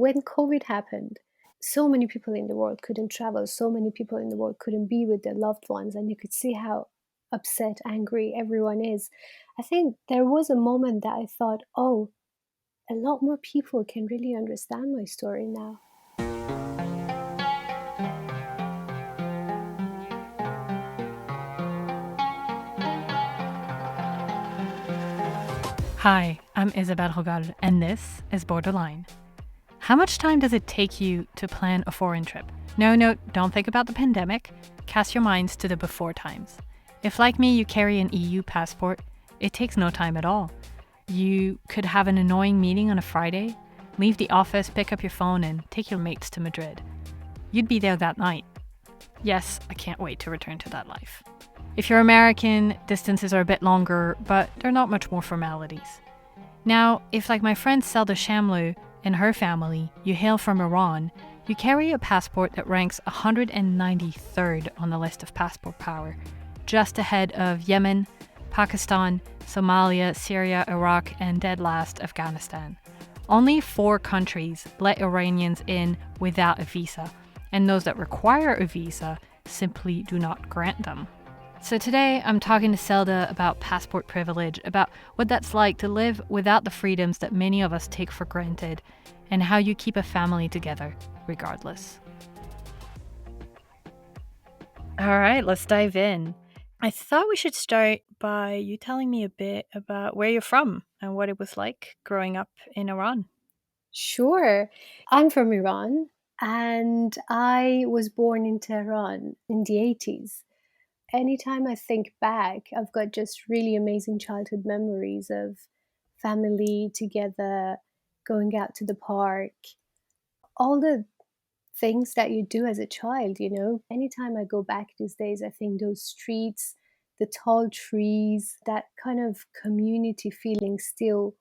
When COVID happened, so many people in the world couldn't travel, so many people in the world couldn't be with their loved ones, and you could see how upset, angry everyone is. I think there was a moment that I thought, oh, a lot more people can really understand my story now. Hi, I'm Isabel Hogar, and this is Borderline. How much time does it take you to plan a foreign trip? No, don't think about the pandemic. Cast your minds to the before times. If, like me, you carry an EU passport, it takes no time at all. You could have an annoying meeting on a Friday, leave the office, pick up your phone, and take your mates to Madrid. You'd be there that night. Yes, I can't wait to return to that life. If you're American, distances are a bit longer, but they're not much more formalities. Now, if like my friend Selda Shamloo and her family, you hail from Iran, you carry a passport that ranks 193rd on the list of passport power, just ahead of Yemen, Pakistan, Somalia, Syria, Iraq, and dead last, Afghanistan. Only 4 countries let Iranians in without a visa, and those that require a visa simply do not grant them. So today I'm talking to Selda about passport privilege, about what that's like to live without the freedoms that many of us take for granted, and how you keep a family together regardless. All right, let's dive in. I thought we should start by you telling me a bit about where you're from and what it was like growing up in Iran. Sure. I'm from Iran and I was born in Tehran in the 80s. Anytime I think back, I've got just really amazing childhood memories of family together, going out to the park, all the things that you do as a child. Anytime I go back these days, I think those streets, the tall trees, that kind of community feeling still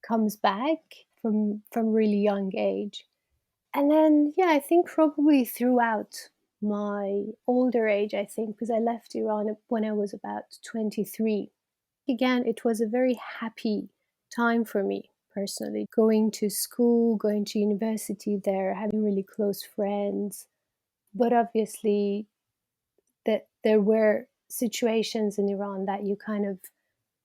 comes back from really young age. And then, yeah, I think probably throughout my older age, I think, because I left Iran when I was about 23. Again, it was a very happy time for me personally, going to school, going to university there, having really close friends. But obviously, that there were situations in Iran that you kind of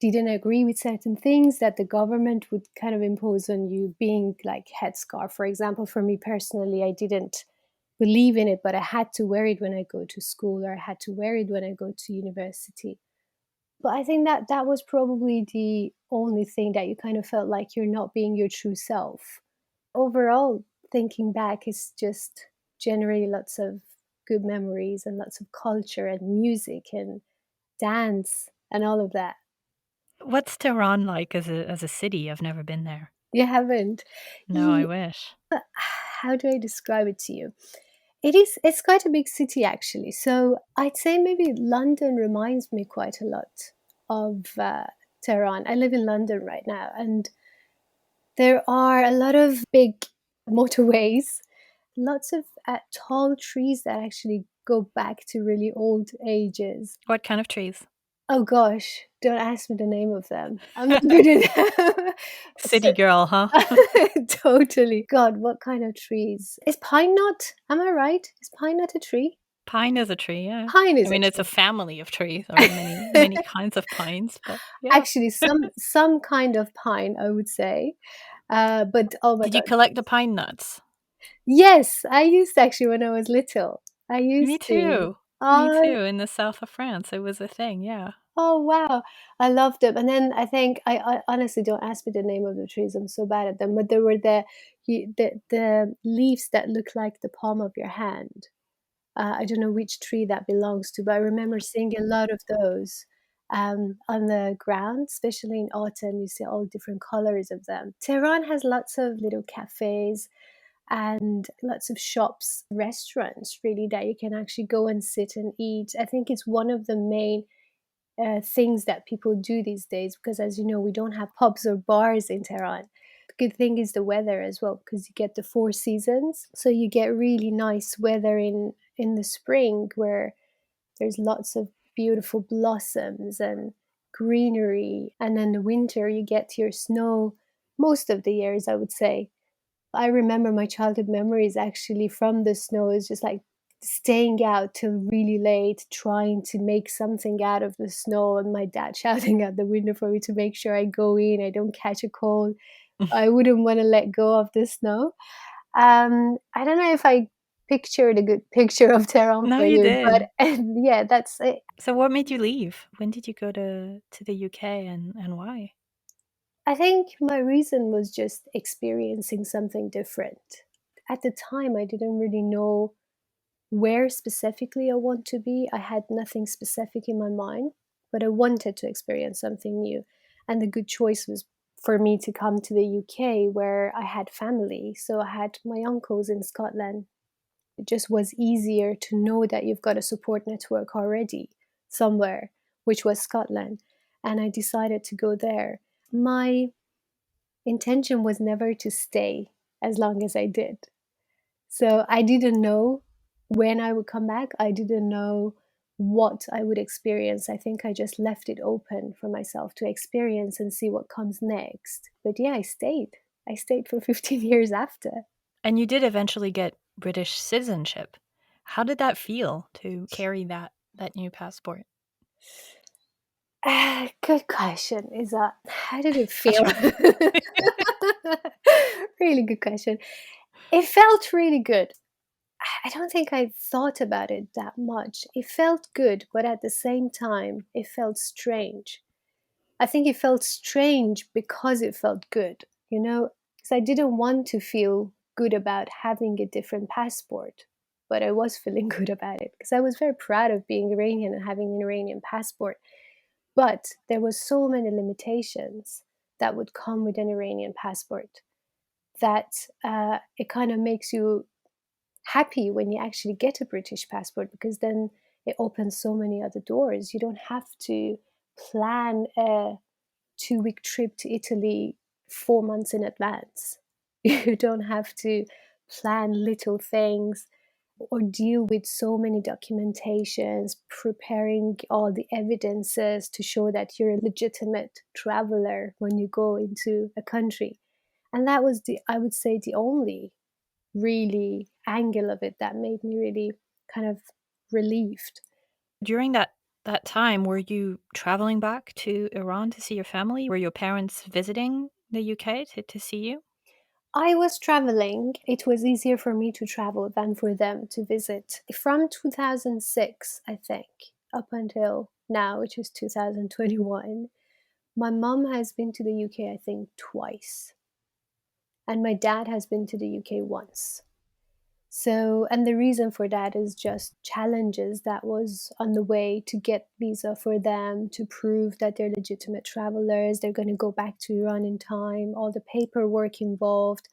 didn't agree with certain things that the government would kind of impose on you, being like headscarf. For example, for me personally, I didn't believe in it, but I had to wear it when I go to school or I had to wear it when I go to university. But I think that that was probably the only thing that you kind of felt like you're not being your true self. Overall, thinking back is just generally lots of good memories and lots of culture and music and dance and all of that. What's Tehran like as a city? I've never been there. You haven't? No, I wish. How do I describe it to you? It's quite a big city actually. So I'd say maybe London reminds me quite a lot of Tehran. I live in London right now, and there are a lot of big motorways, lots of tall trees that actually go back to really old ages. What kind of trees? Oh gosh, don't ask me the name of them. I'm not good at them. City girl, huh? Totally. God, what kind of trees? Is pine nut? Am I right? Is pine nut a tree? Pine is a tree, yeah. Pine I is a mean, it's a tree. family of trees. There are many kinds of pines, but yeah. Actually, some kind of pine, I would say. But oh my Did you God, collect the pine nuts? yes, I used to actually when I was little. I Me used to. too. Me Oh, too. In the south of France, it was a thing. Yeah. oh wow, I loved them. And then I think I honestly don't ask me the name of the trees. I'm so bad at them. But there were the leaves that look like the palm of your hand. I don't know which tree that belongs to, but I remember seeing a lot of those on the ground, especially in autumn. You see all different colors of them. Tehran has lots of little cafes and lots of shops, restaurants, really, that you can actually go and sit and eat. I think it's one of the main things that people do these days because, as you know, we don't have pubs or bars in Tehran. The good thing is the weather as well, because you get the 4 seasons. So you get really nice weather in the spring where there's lots of beautiful blossoms and greenery, and then the winter you get your snow most of the years, I would say. I remember my childhood memories actually from the snow is just like staying out till really late, trying to make something out of the snow, and my dad shouting out the window for me to make sure I go in, I don't catch a cold. I wouldn't want to let go of the snow. I don't know if I pictured a good picture of Tehran No, for you you, but did. yeah, that's it. So what made you leave? When did you go to the UK and why? I think my reason was just experiencing something different. At the time, I didn't really know where specifically I want to be. I had nothing specific in my mind, but I wanted to experience something new. And the good choice was for me to come to the UK where I had family. So I had my uncles in Scotland. It just was easier to know that you've got a support network already somewhere, which was Scotland. And I decided to go there. My intention was never to stay as long as I did. So I didn't know when I would come back. I didn't know what I would experience. I think I just left it open for myself to experience and see what comes next. But yeah, I stayed. I stayed for 15 years after. And you did eventually get British citizenship. How did that feel to carry that new passport? Good question. Is that how did it I'll feel? try. Really good question. It felt really good. I don't think I thought about it that much. It felt good, but at the same time, it felt strange. I think it felt strange because it felt good, because I didn't want to feel good about having a different passport, but I was feeling good about it because I was very proud of being Iranian and having an Iranian passport. But there was so many limitations that would come with an Iranian passport that it kind of makes you happy when you actually get a British passport because then it opens so many other doors. You don't have to plan a 2-week trip to Italy 4 months in advance. You don't have to plan little things or deal with so many documentations, preparing all the evidences to show that you're a legitimate traveler when you go into a country. And that was I would say, the only really angle of it that made me really kind of relieved. During that time, were you traveling back to Iran to see your family? Were your parents visiting the UK to see you? I was traveling. It was easier for me to travel than for them to visit. From 2006, I think, up until now, which is 2021, my mom has been to the UK, I think, twice. And my dad has been to the UK once. So, and the reason for that is just challenges that was on the way to get visa for them to prove that they're legitimate travelers, they're going to go back to Iran in time, all the paperwork involved,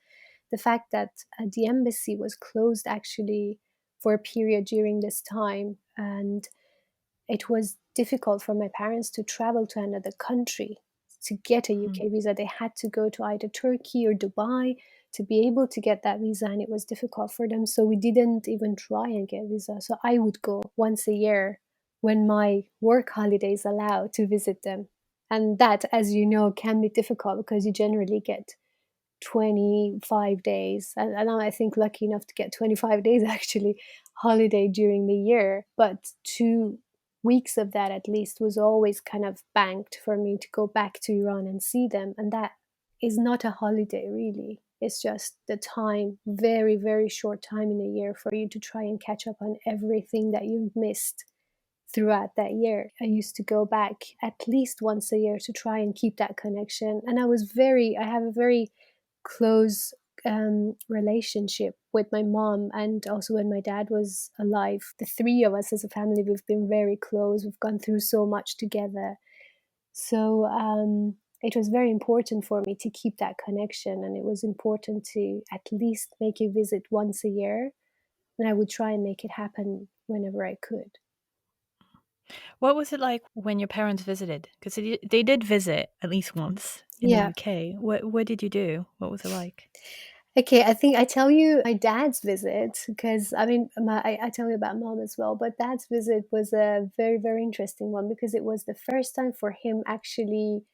the fact that the embassy was closed actually for a period during this time, and it was difficult for my parents to travel to another country to get a Mhm. UK visa. They had to go to either Turkey or Dubai to be able to get that visa, and it was difficult for them. So we didn't even try and get visa. So I would go once a year when my work holidays allow to visit them. And that, as you know, can be difficult because you generally get 25 days. And I'm, I think, lucky enough to get 25 days actually holiday during the year. But 2 weeks of that at least was always kind of banked for me to go back to Iran and see them. And that is not a holiday, really. It's just the time, very, very short time in a year for you to try and catch up on everything that you've missed throughout that year. I used to go back at least once a year to try and keep that connection. And I have a very close relationship with my mom, and also when my dad was alive. The three of us as a family, we've been very close. We've gone through so much together. So it was very important for me to keep that connection, and it was important to at least make a visit once a year. And I would try and make it happen whenever I could. What was it like when your parents visited? Because they did visit at least once in the Yeah. UK. What did you do? What was it like? Okay, I think I tell you my dad's visit because I mean, I tell you about mom as well, but dad's visit was a very, very interesting one because it was the first time for him actually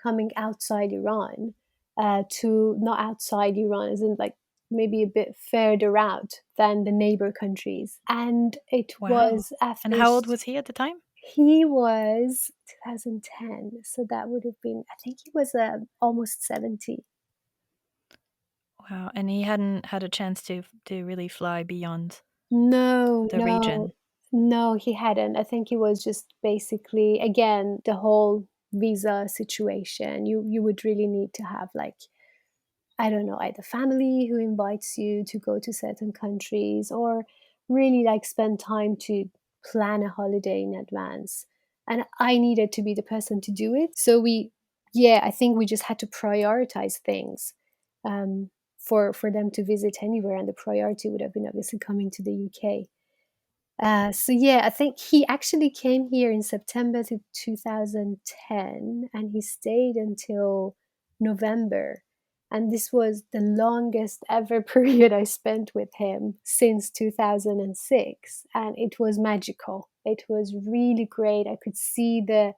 coming outside Iran, to not outside Iran, as in like maybe a bit further out than the neighbor countries. And it Wow. was And after how old was he at the time? he was 2010, so that would have been, I think he was almost 70. Wow. And he hadn't had a chance to really fly beyond No, the no, region. no, he hadn't. I think he was just basically, again, the whole visa situation. You would really need to have like, I don't know, either family who invites you to go to certain countries, or really like spend time to plan a holiday in advance. And I needed to be the person to do it. So yeah, I think we just had to prioritize things um, for them to visit anywhere. And the priority would have been obviously coming to the UK. So yeah, I think he actually came here in September to 2010, and he stayed until November. And this was the longest ever period I spent with him since 2006. And it was magical. It was really great. I could see the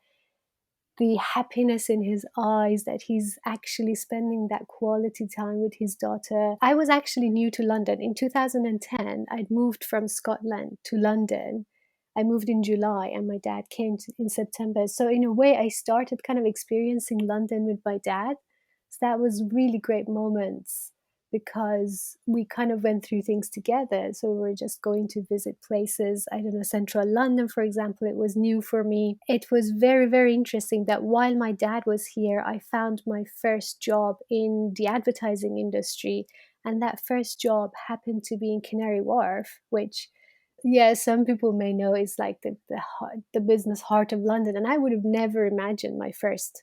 happiness in his eyes that he's actually spending that quality time with his daughter. I was actually new to London. In 2010, I'd moved from Scotland to London. I moved in July and my dad came in September. So, in a way, I started kind of experiencing London with my dad. So, that was really great moments because we kind of went through things together. So we were just going to visit places. I don't know, central London, for example, it was new for me. It was very, very interesting that while my dad was here, I found my first job in the advertising industry. And that first job happened to be in Canary Wharf, which, yeah, some people may know is like the business heart of London. And I would have never imagined my first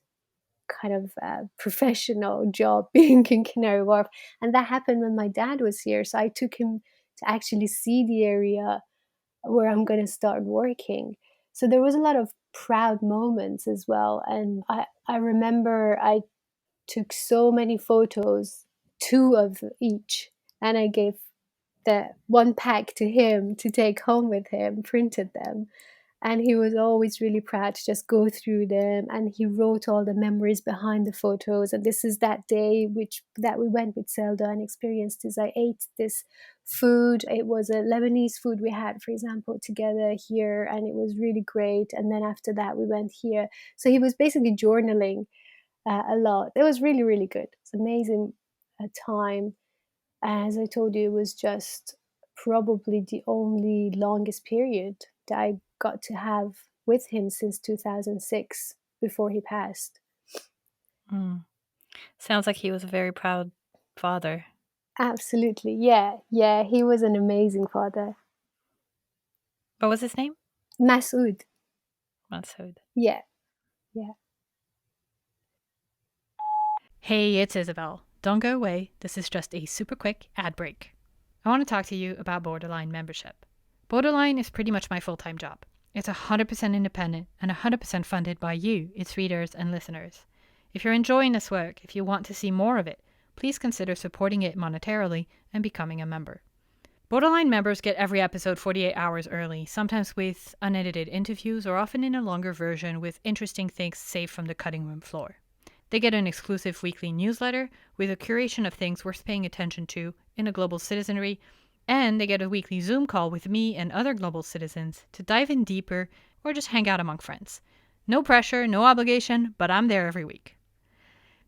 kind of professional job being in Canary Wharf. And that happened when my dad was here. So I took him to actually see the area where I'm going to start working. So there was a lot of proud moments as well. And I remember I took so many photos, two of each, and I gave the one pack to him to take home with him, printed them. And he was always really proud to just go through them, and he wrote all the memories behind the photos. And this is that day which that we went with Selda and experienced this. I ate this food. It was a Lebanese food we had, for example, together here, and it was really great. And then after that we went here. So he was basically journaling a lot. It was really, really good. It's amazing time. As I told you, it was just probably the only longest period that I got to have with him since 2006 before he passed. Mm. Sounds like he was a very proud father. Absolutely. Yeah. Yeah. He was an amazing father. What was his name? Masood. Masood. Yeah. Yeah. Hey, it's Isabel. Don't go away. This is just a super quick ad break. I want to talk to you about Borderline membership. Borderline is pretty much my full-time job. It's 100% independent and 100% funded by you, its readers and listeners. If you're enjoying this work, if you want to see more of it, please consider supporting it monetarily and becoming a member. Borderline members get every episode 48 hours early, sometimes with unedited interviews or often in a longer version with interesting things saved from the cutting room floor. They get an exclusive weekly newsletter with a curation of things worth paying attention to in a global citizenry, and they get a weekly Zoom call with me and other global citizens to dive in deeper or just hang out among friends. No pressure, no obligation, but I'm there every week.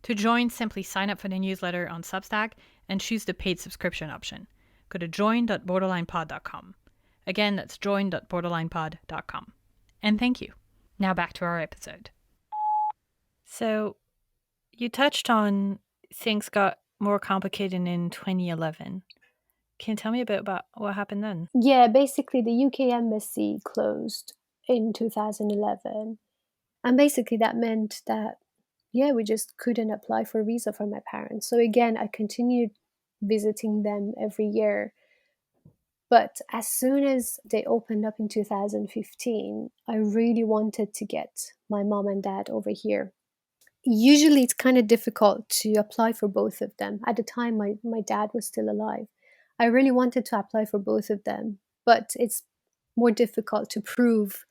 To join, simply sign up for the newsletter on Substack and choose the paid subscription option. Go to join.borderlinepod.com. Again, that's join.borderlinepod.com. And thank you. Now back to our episode. So, you touched on things got more complicated in 2011. Can you tell me a bit about what happened then? Yeah. Basically, the UK embassy closed in 2011. And basically, that meant that, yeah, we just couldn't apply for a visa for my parents. So again, I continued visiting them every year. But as soon as they opened up in 2015, I really wanted to get my mom and dad over here. Usually, it's kind of difficult to apply for both of them. At the time, my dad was still alive. I really wanted to apply for both of them, but it's more difficult to prove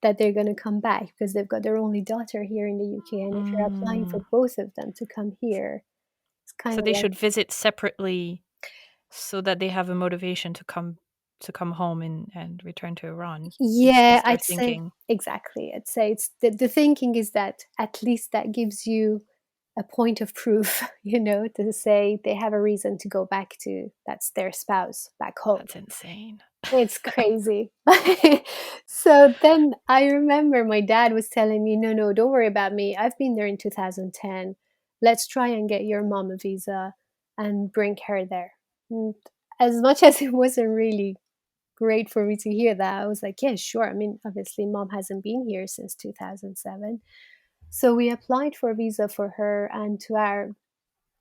that they're going to come back because they've got their only daughter here in the UK. And if you're applying for both of them to come here, it's kind So of they like, should visit separately so that they have a motivation to come home and return to Iran. It's Yeah, their I'd say thinking. exactly. I'd say it's the thinking is that at least that gives you a point of proof, to say they have a reason to go back to that's their spouse back home. That's insane. It's crazy. So then I remember my dad was telling me, no, no, don't worry about me. I've been there in 2010. Let's try and get your mom a visa and bring her there. And as much as it wasn't really great for me to hear that, I was like, yeah, sure. I mean, obviously, mom hasn't been here since 2007. So we applied for a visa for her, and to our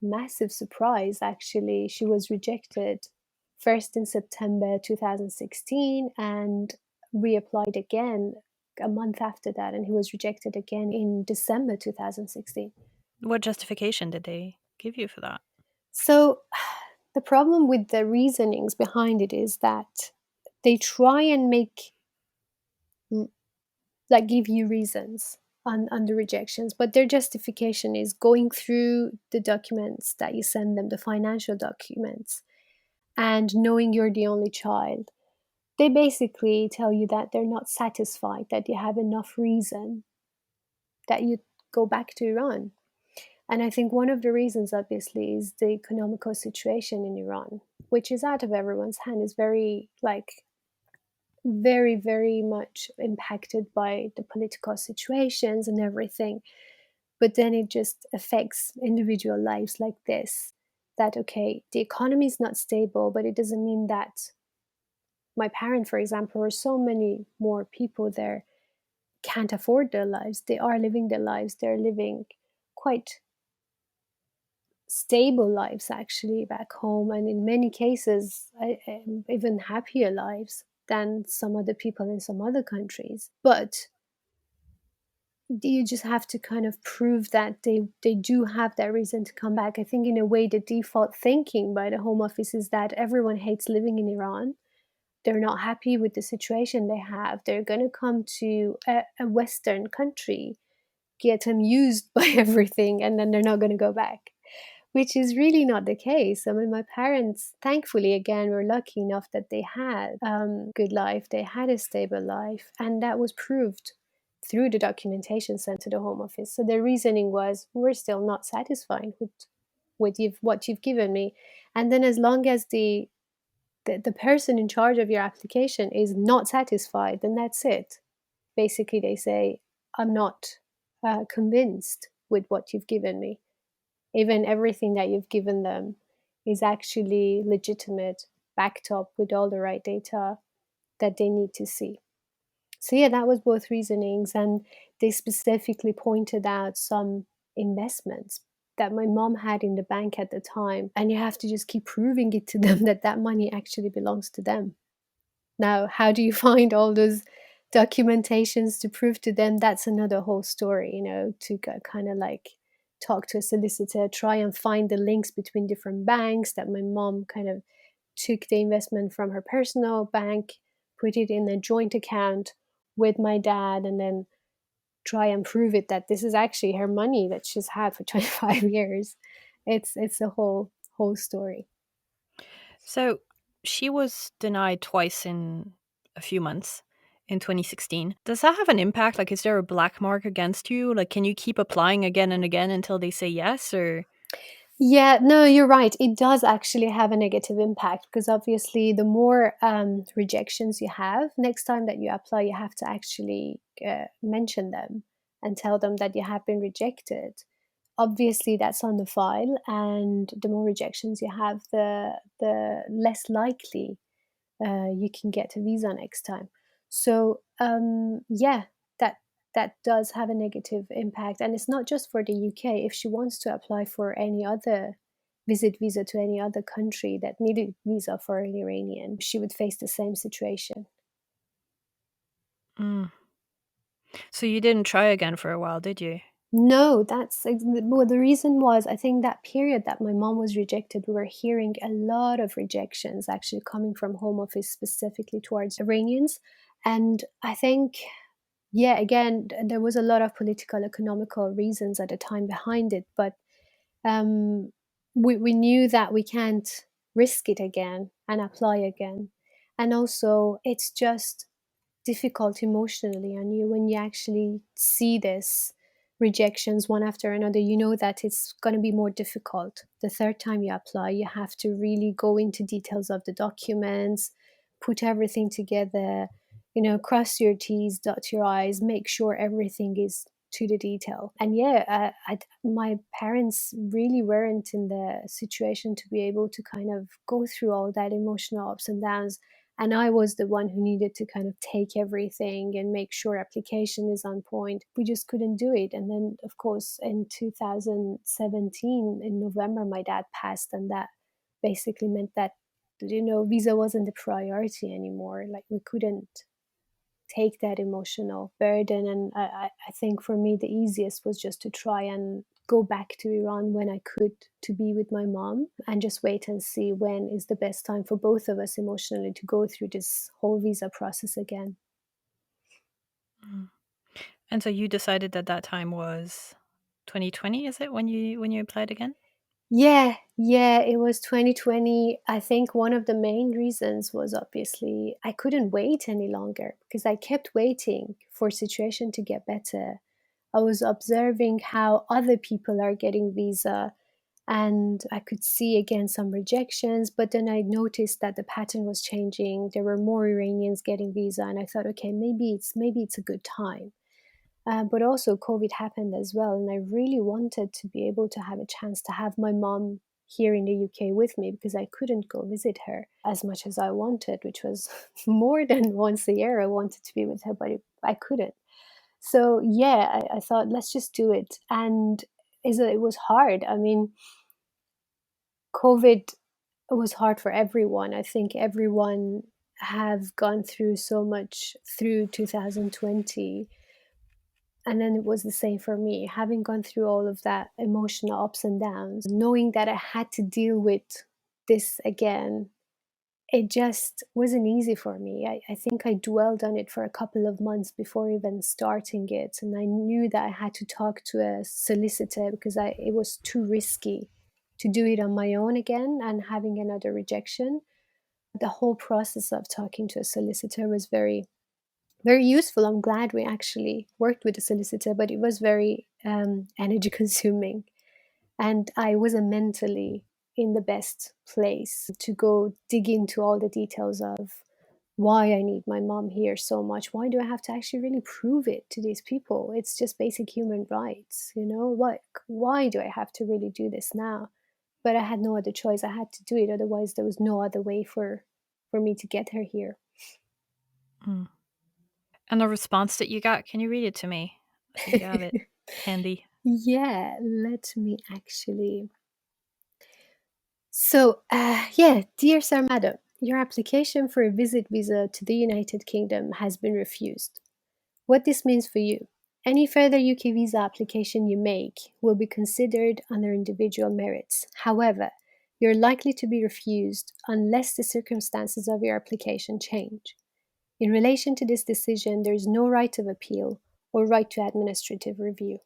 massive surprise, actually, she was rejected first in September 2016 and reapplied again a month after that. And he was rejected again in December 2016. What justification did they give you for that? So the problem with the reasonings behind it is that they try and like give you reasons on the rejections, but their justification is going through the documents that you send them, the financial documents, and knowing you're the only child. They basically tell you that they're not satisfied that you have enough reason that you go back to Iran. And I think one of the reasons, obviously, is the economical situation in Iran, which is out of everyone's hand, is very, like, very, very much impacted by the political situations and everything. But then it just affects individual lives like this. That, okay, the economy is not stable, but it doesn't mean that my parent, for example, or so many more people there can't afford their lives. They are living their lives. They're living quite stable lives, actually, back home, and in many cases, even happier lives than some other people in some other countries. But you just have to kind of prove that they do have that reason to come back. I think, in a way, the default thinking by the Home Office is that everyone hates living in Iran. They're not happy with the situation they have. They're going to come to a Western country, get amused by everything, and then they're not going to go back, which is really not the case. I mean, my parents, thankfully, again, were lucky enough that they had good life, they had a stable life, and that was proved through the documentation sent to the Home Office. So their reasoning was, we're still not satisfied with what you've given me. And then as long as the person in charge of your application is not satisfied, then that's it. Basically, they say, I'm not convinced with what you've given me. Even everything that you've given them is actually legitimate, backed up with all the right data that they need to see. So, yeah, that was both reasonings. And they specifically pointed out some investments that my mom had in the bank at the time. And you have to just keep proving it to them that that money actually belongs to them. Now, how do you find all those documentations to prove to them? That's another whole story, to kind of like talk to a solicitor, try and find the links between different banks that my mom kind of took the investment from her personal bank, put it in a joint account with my dad, and then try and prove it that this is actually her money that she's had for 25 years. It's a whole story. So she was denied twice in a few months in 2016. Does that have an impact? Like, is there a black mark against you? Like, can you keep applying again and again until they say yes? Or Yeah, no, you're right. It does actually have a negative impact because obviously, the more rejections you have, next time that you apply, you have to actually mention them and tell them that you have been rejected. Obviously, that's on the file, and the more rejections you have, the less likely you can get a visa next time. So yeah, that that does have a negative impact, and it's not just for the UK. If she wants to apply for any other visit visa to any other country that needed visa for an Iranian, she would face the same situation. mm. So you didn't try again for a while, did you? No, well, the reason was, I think that period that my mom was rejected, we were hearing a lot of rejections actually coming from Home Office specifically towards Iranians. And I think, yeah, again, there was a lot of political, economical reasons at the time behind it, but um, we knew that we can't. risk it again and apply again. And also, it's just difficult emotionally on you when you actually see this rejections one after another. You know that it's going to be more difficult the third time you apply. You have to really go into details of the documents, put everything together, cross your t's, dot your i's, make sure everything is to the detail. And yeah, my parents really weren't in the situation to be able to kind of go through all that emotional ups and downs, and I was the one who needed to kind of take everything and make sure application is on point. We just couldn't do it. And then, of course, in 2017, in November, my dad passed, and that basically meant that, visa wasn't a priority anymore. Like, we couldn't take that emotional burden. And I think for me, the easiest was just to try and go back to Iran when I could, to be with my mom, and just wait and see when is the best time for both of us emotionally to go through this whole visa process again. Mm. And so you decided that that time was 2020, is it, when you applied again? Yeah, it was 2020. I think one of the main reasons was obviously I couldn't wait any longer because I kept waiting for situation to get better. I was observing how other people are getting visa, and I could see again some rejections, but then I noticed that the pattern was changing. There were more Iranians getting visa, and I thought, okay, maybe it's a good time. But also, COVID happened as well, and I really wanted to be able to have a chance to have my mom here in the UK with me because I couldn't go visit her as much as I wanted, which was more than once a year. I wanted to be with her, but I couldn't. So yeah, I thought let's just do it, and it was hard. I mean, COVID was hard for everyone. I think everyone have gone through so much through 2020, and then it was the same for me, having gone through all of that emotional ups and downs, knowing that I had to deal with this again. It just wasn't easy for me. I think I dwelled on it for a couple of months before even starting it. And I knew that I had to talk to a solicitor because it was too risky to do it on my own again and having another rejection. The whole process of talking to a solicitor was very, very useful. I'm glad we actually worked with a solicitor, but it was very energy consuming. And I wasn't mentally in the best place to go dig into all the details of why I need my mom here so much. Why do I have to actually really prove it to these people? It's just basic human rights, why do I have to really do this now? But I had no other choice. I had to do it. Otherwise, there was no other way for me to get her here. Mm. And the response that you got, can you read it to me? I think you have it handy. Yeah, let me actually. So, yeah, dear Sir Madam, your application for a visit visa to the United Kingdom has been refused. What this means for you: any further UK visa application you make will be considered on their individual merits. However, you're likely to be refused unless the circumstances of your application change. In relation to this decision, there is no right of appeal or right to administrative review.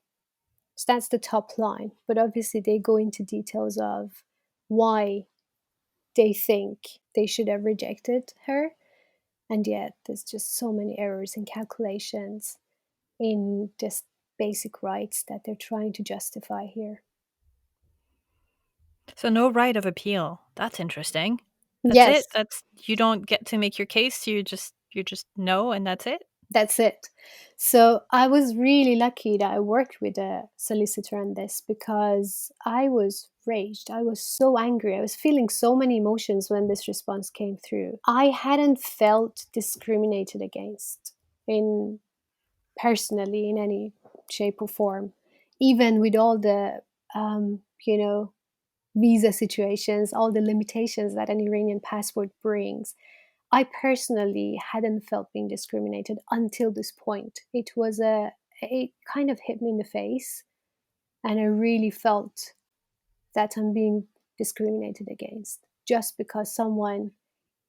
So that's the top line. But obviously, they go into details of why they think they should have rejected her. And yet, there's just so many errors in calculations, in just basic rights that they're trying to justify here. So no right of appeal. That's interesting. That's Yes, it. That's You don't get to make your case. You just know, and that's it. that's it. So I was really lucky that I worked with a solicitor on this because I was raged. I was so angry. I was feeling so many emotions when this response came through. I hadn't felt discriminated against in personally in any shape or form, even with all the um, you know visa situations, all the limitations that an Iranian passport brings. I personally hadn't felt being discriminated until this point. It kind of hit me in the face, and I really felt that I'm being discriminated against just because someone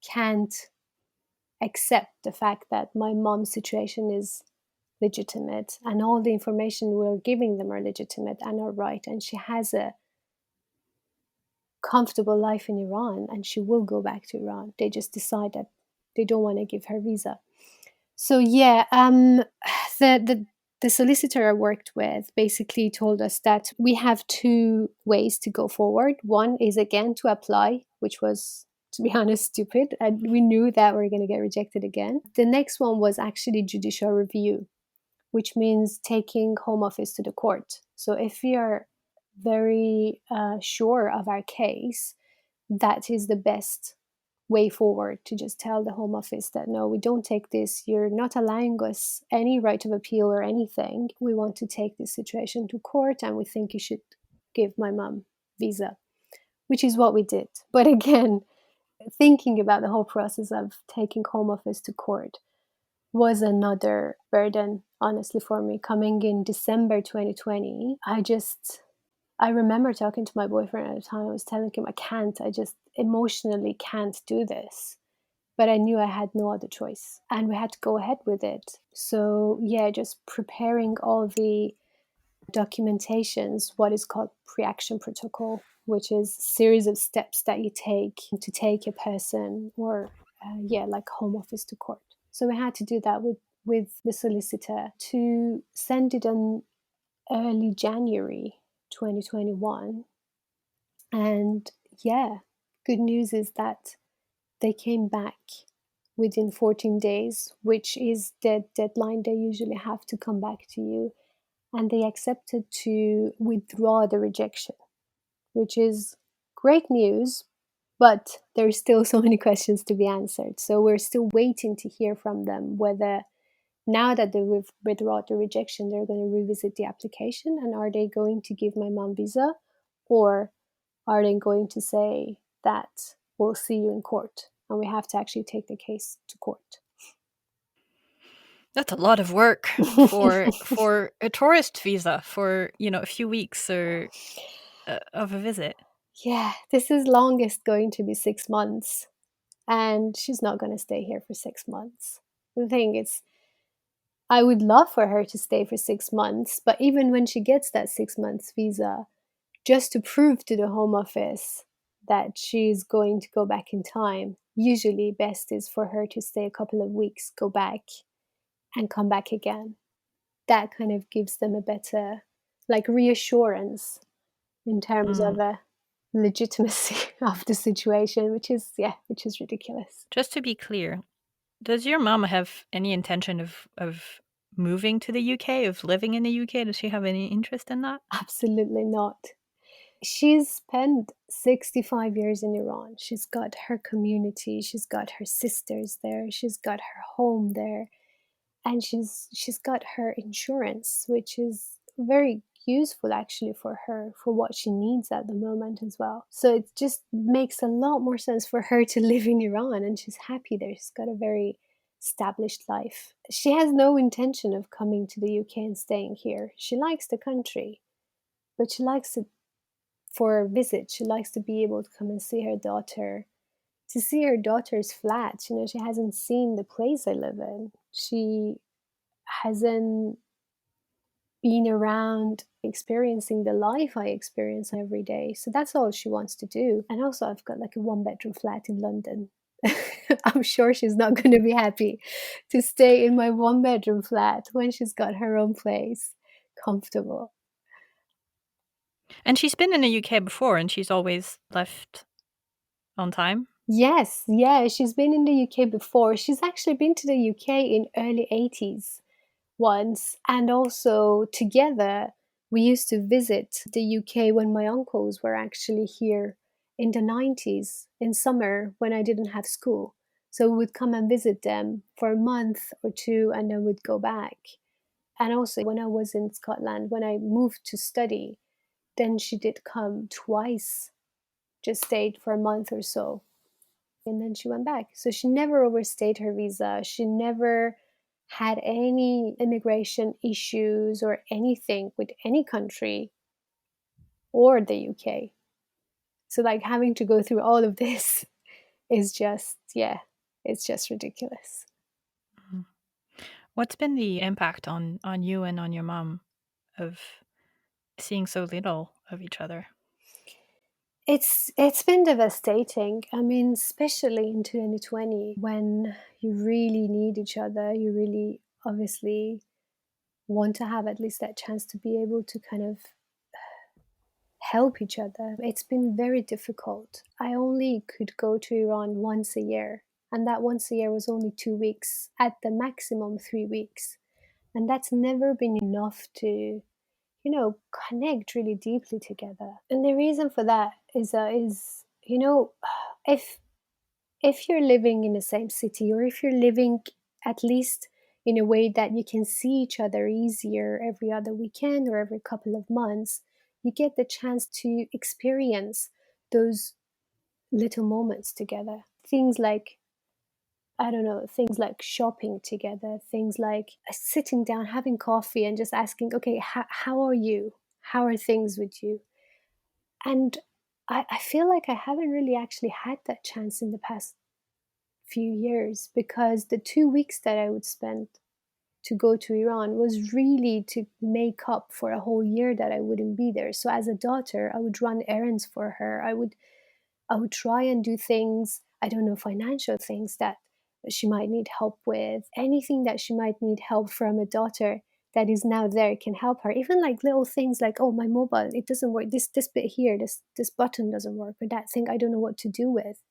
can't accept the fact that my mom's situation is legitimate and all the information we're giving them are legitimate and are right, and she has a comfortable life in Iran, and she will go back to Iran. They just decide that they don't want to give her visa. So yeah, the, the the solicitor I worked with basically told us that we have two ways to go forward. One is again to apply, which was, to be honest, stupid, and we knew that we were going to get rejected again. The next one was actually judicial review, which means taking Home Office to the court. So if we are very sure of our case, that is the best way forward, to just tell the Home Office that no, we don't take this, you're not allowing us any right of appeal or anything. We want to take this situation to court, and we think you should give my mom visa, which is what we did. But again, thinking about the whole process of taking Home Office to court was another burden, honestly, for me. Coming in December 2020, I remember talking to my boyfriend at the time. I was telling him, I just emotionally can't do this. But I knew I had no other choice, and we had to go ahead with it. So yeah, just preparing all the documentations, what is called pre-action protocol, which is a series of steps that you take to take a person, or like Home Office to court. So we had to do that with the solicitor to send it on early January 2021. And yeah, good news is that they came back within 14 days, which is the deadline they usually have to come back to you. And they accepted to withdraw the rejection, which is great news, but there's still so many questions to be answered. So we're still waiting to hear from them whether, now that they've withdrawn the rejection, they're going to revisit the application, and are they going to give my mom visa, or are they going to say that we'll see you in court and we have to actually take the case to court? That's a lot of work for a tourist visa for, a few weeks or of a visit. Yeah, this is longest going to be 6 months, and she's not going to stay here for 6 months. The thing is, I would love for her to stay for 6 months, but even when she gets that 6 months visa, just to prove to the Home Office that she's going to go back in time, usually best is for her to stay a couple of weeks, go back, and come back again. That kind of gives them a better, like, reassurance in terms Mm. of a legitimacy of the situation, which is ridiculous. Just to be clear, does your mom have any intention of moving to the UK, of living in the UK? Does she have any interest in that? Absolutely not. She's spent 65 years in Iran. She's got her community, she's got her sisters there, she's got her home there, and she's got her insurance, which is very useful actually for her, for what she needs at the moment as well. So it just makes a lot more sense for her to live in Iran, and she's happy there. She's got a very established life. She has no intention of coming to the UK and staying here. She likes the country, but she likes it for a visit. She likes to be able to come and see her daughter, to see her daughter's flat. She hasn't seen the place I live in. She hasn't been around experiencing the life I experience every day. So that's all she wants to do. And also, I've got like a 1 bedroom flat in London. I'm sure she's not going to be happy to stay in my 1 bedroom flat when she's got her own place, comfortable. And she's been in the UK before, and she's always left on time. Yes, yeah, she's been in the UK before. She's actually been to the UK in early 80s once, and also together we used to visit the UK when my uncles were actually here in the 90s in summer when I didn't have school. So we would come and visit them for a month or two, and then we'd go back. And also when I was in Scotland, when I moved to study, then she did come twice, just stayed for a month or so, and then she went back. So she never overstayed her visa. She never had any immigration issues or anything with any country or the UK. So, like, having to go through all of this is just, yeah, it's just ridiculous. Mhm. What's been the impact on you and on your mom of seeing so little of each other? It's been devastating. I mean, especially in 2020 when you really need each other, you really obviously want to have at least that chance to be able to kind of help each other. It's been very difficult. I only could go to Iran once a year, and that once a year was only 2 weeks, at the maximum 3 weeks. And that's never been enough to, connect really deeply together. And the reason for that is if you're living in the same city, or if you're living at least in a way that you can see each other easier every other weekend or every couple of months, you get the chance to experience those little moments together. Things like, I don't know, things like shopping together, things like sitting down, having coffee, and just asking, okay, how are you? How are things with you? And I feel like I haven't really actually had that chance in the past few years, because the 2 weeks that I would spend to go to Iran was really to make up for a whole year that I wouldn't be there. So as a daughter, I would run errands for her. I would try and do things, I don't know, financial things that she might need help with. Anything that she might need help from a daughter that is now there can help her. Even like little things like, oh, my mobile, it doesn't work. This bit here, this button doesn't work, or that thing I don't know what to do with.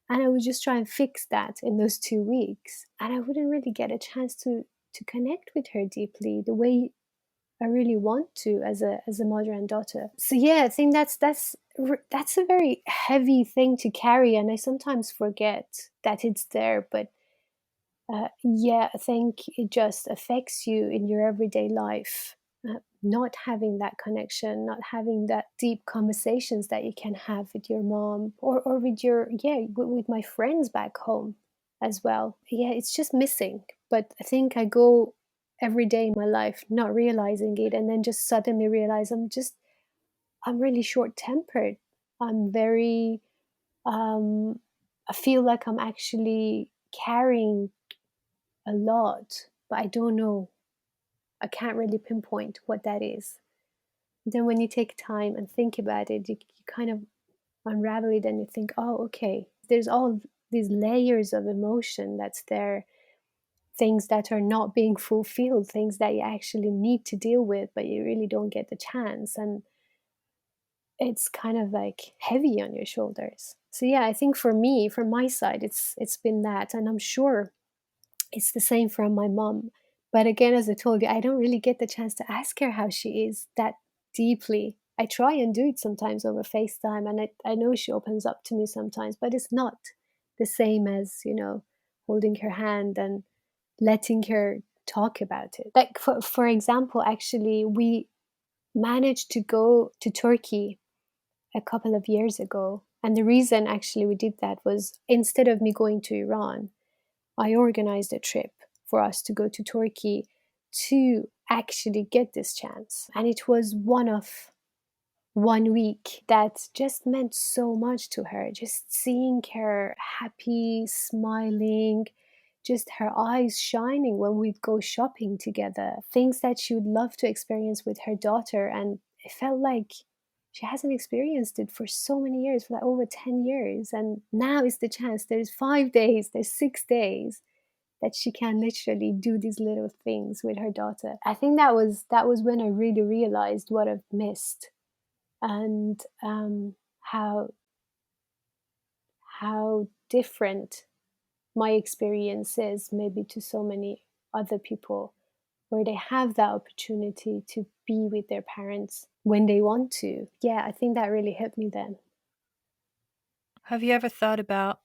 And I would just try and fix that in those 2 weeks. And I wouldn't really get a chance to connect with her deeply the way I really want to as a mother and daughter. So yeah, I think that's a very heavy thing to carry, and I sometimes forget that it's there. But yeah, I think it just affects you in your everyday life. Not having that connection, not having that deep conversations that you can have with your mom, or with your, yeah, with my friends back home as well. Yeah, it's just missing. But I think I go every day in my life not realizing it, and then just suddenly realize I'm really short tempered. I'm very, um, I feel like I'm actually carrying a lot, but I don't know. I can't really pinpoint what that is. Then when you take time and think about it, you kind of unravel it, and you think, oh, okay, there's all these layers of emotion that's there, things that are not being fulfilled, things that you actually need to deal with, but you really don't get the chance. And it's kind of like heavy on your shoulders. So yeah, I think for me, from my side, it's been that, and I'm sure it's the same from my mom. But again, as I told you, I don't really get the chance to ask her how she is that deeply. I try and do it sometimes over FaceTime, and I know she opens up to me sometimes, but it's not the same as, holding her hand and letting her talk about it. Like, for example, actually, we managed to go to Turkey a couple of years ago. And the reason actually we did that was, instead of me going to Iran, I organized a trip for us to go to Turkey to actually get this chance. And it was one of 1 week that just meant so much to her. Just seeing her happy, smiling, just her eyes shining when we'd go shopping together, things that she would love to experience with her daughter. And it felt like she hasn't experienced it for so many years, for like over 10 years. And now is the chance. There's 5 days, there's 6 days that she can literally do these little things with her daughter. I think that was when I really realized what I've missed, and how different my experience is maybe to so many other people, where they have that opportunity to be with their parents when they want to. Yeah, I think that really hit me then. Have you ever thought about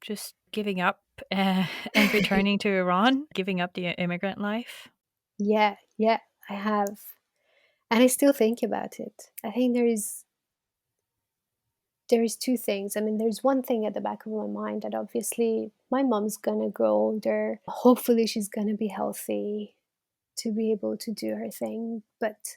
just giving up and returning to Iran, giving up the immigrant life? Yeah, yeah, I have. And I still think about it. I think there's two things. I mean, there's one thing at the back of my mind, that obviously my mom's gonna grow older. Hopefully, she's gonna be healthy to be able to do her thing. But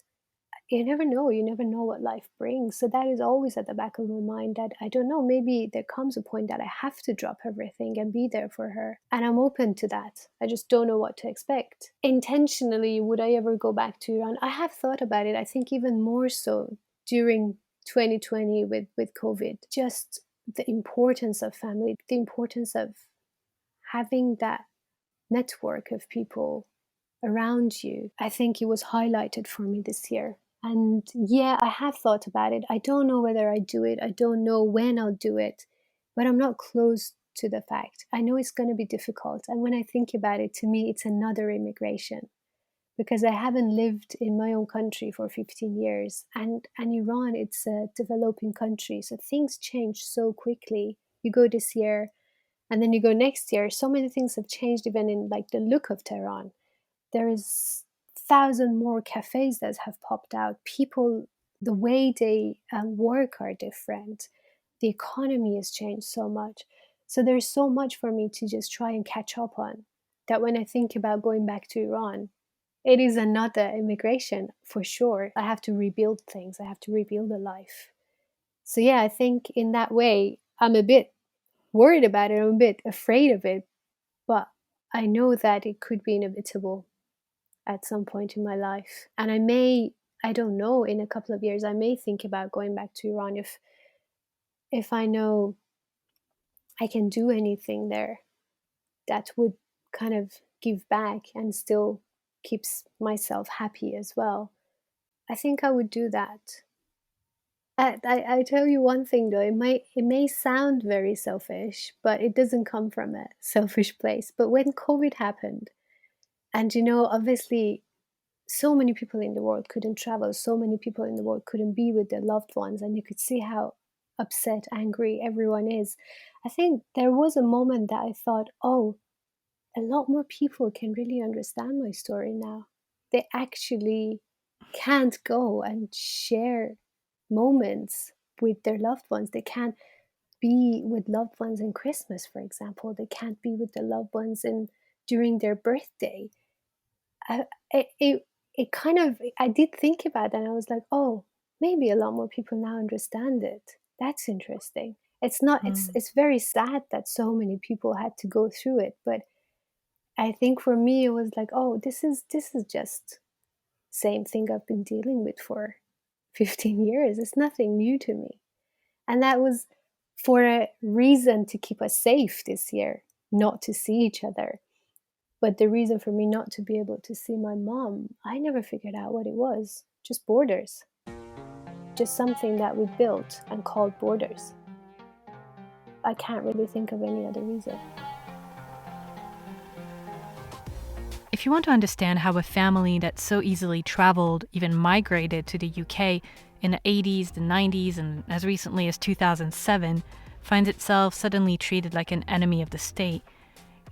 you never know. You never know what life brings. So that is always at the back of my mind, that I don't know, maybe there comes a point that I have to drop everything and be there for her. And I'm open to that. I just don't know what to expect. Intentionally, would I ever go back to Iran? I have thought about it. I think even more so during 2020 with COVID. Just the importance of family, the importance of having that network of people around you. I think it was highlighted for me this year. And yeah, I have thought about it. I don't know whether I do it. I don't know when I'll do it, but I'm not close to the fact. I know it's going to be difficult. And when I think about it, to me, it's another immigration because I haven't lived in my own country for 15 years. And Iran, it's a developing country. So things change so quickly. You go this year and then you go next year. So many things have changed, even in like the look of Tehran. There is 1,000 more cafes that have popped out. People, the way they work are different. The economy has changed so much. So there's so much for me to just try and catch up on that when I think about going back to Iran, it is another immigration for sure. I have to rebuild things. I have to rebuild a life. So yeah, I think in that way, I'm a bit worried about it. I'm a bit afraid of it, but I know that it could be inevitable at some point in my life. And I don't know, in a couple of years, I may think about going back to Iran if I know I can do anything there that would kind of give back and still keeps myself happy as well. I think I would do that. I tell you one thing though, it may sound very selfish, but it doesn't come from a selfish place. But when COVID happened, and obviously so many people in the world couldn't travel, so many people in the world couldn't be with their loved ones, and you could see how upset, angry everyone is. I think there was a moment that I thought, oh, a lot more people can really understand my story now. They actually can't go and share moments with their loved ones. They can't be with loved ones in Christmas, for example. They can't be with their loved ones during their birthday. I, it kind of, I did think about that and I was like, oh, maybe a lot more people now understand it. That's interesting. It's not, it's very sad that so many people had to go through it, but I think for me it was like, oh, this is just same thing I've been dealing with for 15 years. It's nothing new to me. And that was for a reason to keep us safe this year, not to see each other. But the reason for me not to be able to see my mom, I never figured out what it was. Just borders. Just something that we built and called borders. I can't really think of any other reason. If you want to understand how a family that so easily traveled, even migrated to the UK in the 80s, the 90s, and as recently as 2007, finds itself suddenly treated like an enemy of the state,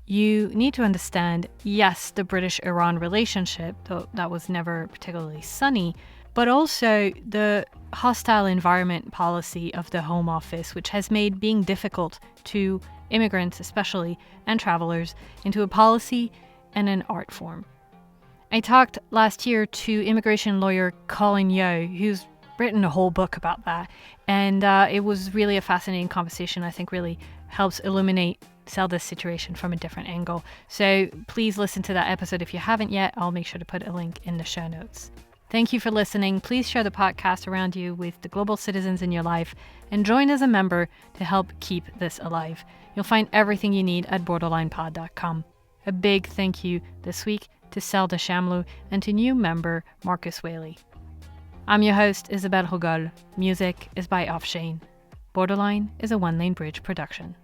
you need to understand, yes, the British-Iran relationship, though that was never particularly sunny, but also the hostile environment policy of the Home Office, which has made being difficult to immigrants especially, and travelers, into a policy and an art form. I talked last year to immigration lawyer Colin Yeo, who's written a whole book about that, and it was really a fascinating conversation. I think really helps illuminate Selda's situation from a different angle. So please listen to that episode if you haven't yet. I'll make sure to put a link in the show notes. Thank you for listening. Please share the podcast around you with the global citizens in your life and join as a member to help keep this alive. You'll find everything you need at borderlinepod.com. A big thank you this week to Selda Shamloo and to new member Marcus Whaley. I'm your host, Isabelle Hogol. Music is by Offshane. Borderline is a One Lane Bridge production.